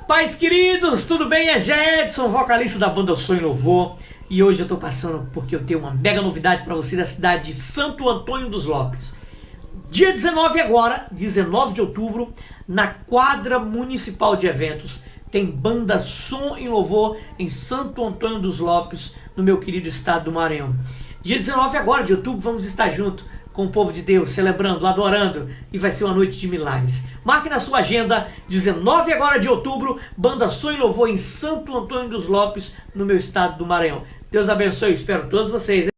Pais queridos, tudo bem? É Jedson, vocalista da banda Sonho e Louvor. E hoje eu tô passando porque eu tenho uma mega novidade para você da cidade de Santo Antônio dos Lopes. Dia 19 agora, 19 de outubro, na quadra municipal de eventos, tem banda Som e Louvor em Santo Antônio dos Lopes, no meu querido estado do Maranhão. Dia 19 agora de outubro, vamos estar junto com o povo de Deus, celebrando, adorando, e vai ser uma noite de milagres. Marque na sua agenda, 19 agora de outubro, banda Som e Louvor em Santo Antônio dos Lopes, no meu estado do Maranhão. Deus abençoe, espero todos vocês.